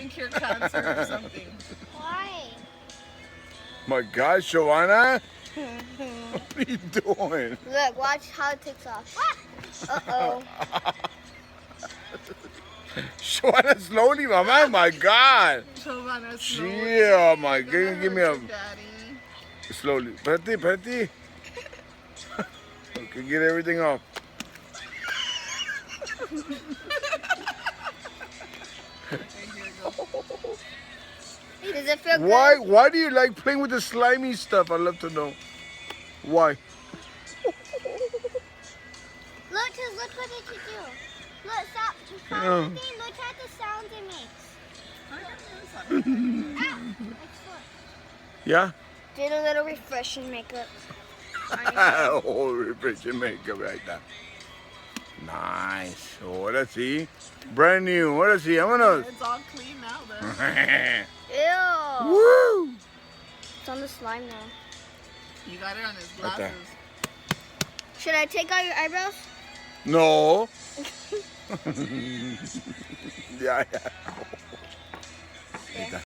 and cure cancer or something. Why? My God, Shawana, what are you doing? Look, watch how it takes off. Uh-oh. Shawana, slowly, mama. My God. Giovanna, Chill, my God. Give me a daddy. slowly. Pretty. Okay, get everything off. Does it feel good? Why do you like playing with the slimy stuff? I'd love to know. Why? Look, just look what it can do. Look, stop. Stop Yeah. the thing. Look at the sounds it makes. Ow! Yeah? Did a little refreshing makeup. Oh, refreshing makeup right there. Nice. Ahora sí. Brand new. Ahora sí. Vámonos. It's all clean now, though. Ew. Woo! It's on the slime now. You got it on his Right there. glasses. Should I take out your eyebrows? No. Yeah. Ahí está.